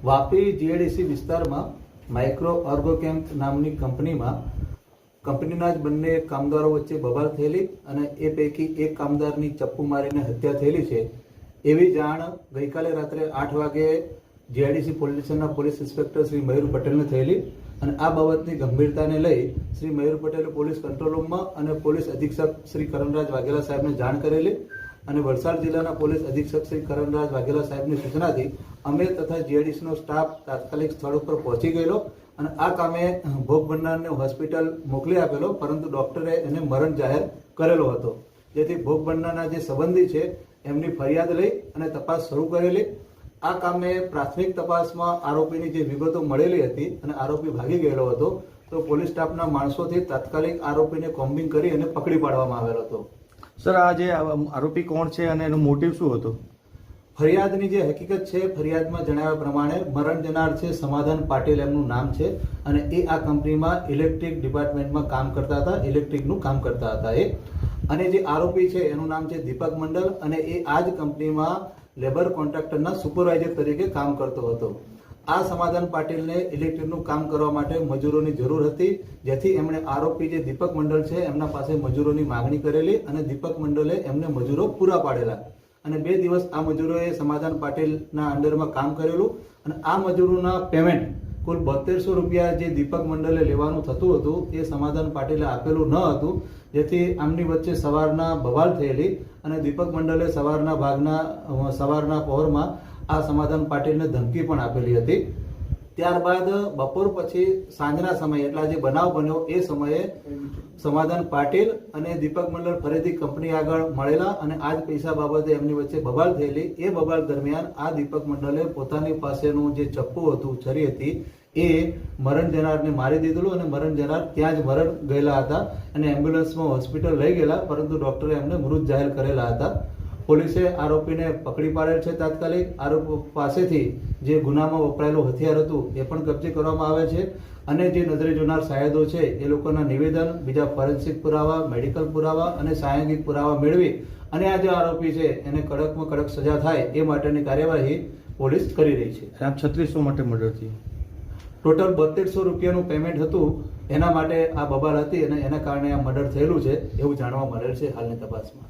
Vapi GIDC વિસ્તારમાં micro ઓર્ગોકેમ નામની કંપનીના જ બંને કામદારો વચ્ચે બબાલ થયેલી અને એ પૈકી એક કામદારની ચપ્પુ મારીને હત્યા થયેલી છે એવી જાણ ગઈકાલે રાત્રે 8 વાગે જીઆઈડીસી પોલીસ સ્ટેશનના પોલીસ ઇન્સ્પેક્ટર શ્રી મયુર પટેલને થયેલી અને આ બાબતની ગંભીરતાને લઈ શ્રી મયુર પટેલે પોલીસ કંટ્રોલ રૂમમાં અને પોલીસ અધિક્ષક શ્રી કરણરાજ વાઘેલા સાહેબને જાણ કરેલી અને વલસાડ જિલ્લાના પોલીસ અધિક્ષક શ્રી કરણરાજ વાઘેલા સાહેબની સૂચનાથી અમે તથા જીઆઈડીસીનો સ્ટાફ તાત્કાલિક સ્થળ ઉપર પહોંચી ગયેલો અને આ કામે ભોગ બનનારને હોસ્પિટલ મોકલી આપેલો, પરંતુ ડોક્ટરે એને મરણ જાહેર કરેલો હતો, જેથી ભોગ બનનારના જે સંબંધી છે એમની ફરિયાદ લઈ અને તપાસ શરૂ કરેલી। આ કામે પ્રાથમિક તપાસમાં આરોપીની જે વિગતો મળેલી હતી અને આરોપી ભાગી ગયેલો હતો, તો પોલીસ સ્ટાફના માણસોથી તાત્કાલિક આરોપીને કોમ્બિંગ કરી અને પકડી પાડવામાં આવેલો હતો। સર, આ જે આરોપી કોણ છે અને એનો મોટિવ શું હતો? ફરિયાદની જે હકીકત છે, ફરિયાદમાં જણાવ્યા પ્રમાણે મરણ જનાર છે સમાધાન પાટીલ એમનું નામ છે અને એ આ કંપનીમાં ઇલેક્ટ્રિક ડિપાર્ટમેન્ટમાં કામ કરતા હતા, ઇલેક્ટ્રિકનું કામ કરતા હતા એ। અને જે આરોપી છે એનું નામ છે દીપક મંડલ અને એ આ જ કંપનીમાં લેબર કોન્ટ્રાક્ટરના સુપરવાઇઝર તરીકે કામ કરતો હતો। આ સમાધાન પાટીલને ઇલેક્ટ્રિકનું કામ કરવા માટે મજૂરોની જરૂર હતી, જેથી એમણે આરોપી જે દીપક મંડલ છે એમના પાસે મજૂરોની માગણી કરેલી અને દીપક મંડલે એમને મજૂરો પૂરા પાડેલા અને 2 દિવસ આ મજૂરોએ સમાધાન પાટીલના અંડરમાં કામ કરેલું અને આ મજૂરોના પેમેન્ટ કુલ 7200 રૂપિયા જે દીપક મંડલે લેવાનું થતું હતું એ સમાધાન પાટીલે આપેલું ન હતું, જેથી આમની વચ્ચે સવારના બવાલ થયેલી અને દીપક મંડલે સવારના પહોરમાં આ સમાધાન પાટીલને ધમકી પણ આપેલી હતી। ત્યારબાદ બપોર પછી સાંજના સમયે એટલે જે બનાવ બન્યો એ સમયે સમાધાન પાટીલ અને દીપક મંડળ ફરીથી કંપની આગળ મળેલા અને આ જ પૈસા બાબતે એમની વચ્ચે બબાલ થયેલી। એ બબાલ દરમિયાન આ દીપક મંડળે પોતાની પાસેનું જે ચપ્પુ હતું, છરી હતી, એ મરણ જનારને મારી દીધેલું અને મરણ જનાર ત્યાં જ મરણ ગયેલા હતા અને એમ્બ્યુલન્સમાં હોસ્પિટલ લઈ ગયેલા, પરંતુ ડોક્ટરે એમને મૃત જાહેર કરેલા હતા। પોલીસે આરોપીને પકડી પાડેલ છે તાત્કાલિક। આરોપી પાસેથી જે ગુનામાં વપરાયેલું હથિયાર હતું એ પણ કબજે કરવામાં આવે છે અને જે નજરે જોનાર સાયદો છે એ લોકોના નિવેદન, બીજા ફોરેન્સિક પુરાવા, મેડિકલ પુરાવા અને સાયંગિક પુરાવા મેળવી અને આ જે આરોપી છે એને કડકમાં કડક સજા થાય એ માટેની કાર્યવાહી પોલીસ કરી રહી છે। 3600 માટે મર્ડર થયું, ટોટલ 7200 રૂપિયાનું પેમેન્ટ હતું, એના માટે આ બબાલ હતી અને એના કારણે આ મર્ડર થયેલું છે એવું જાણવા મળેલ છે હાલની તપાસમાં।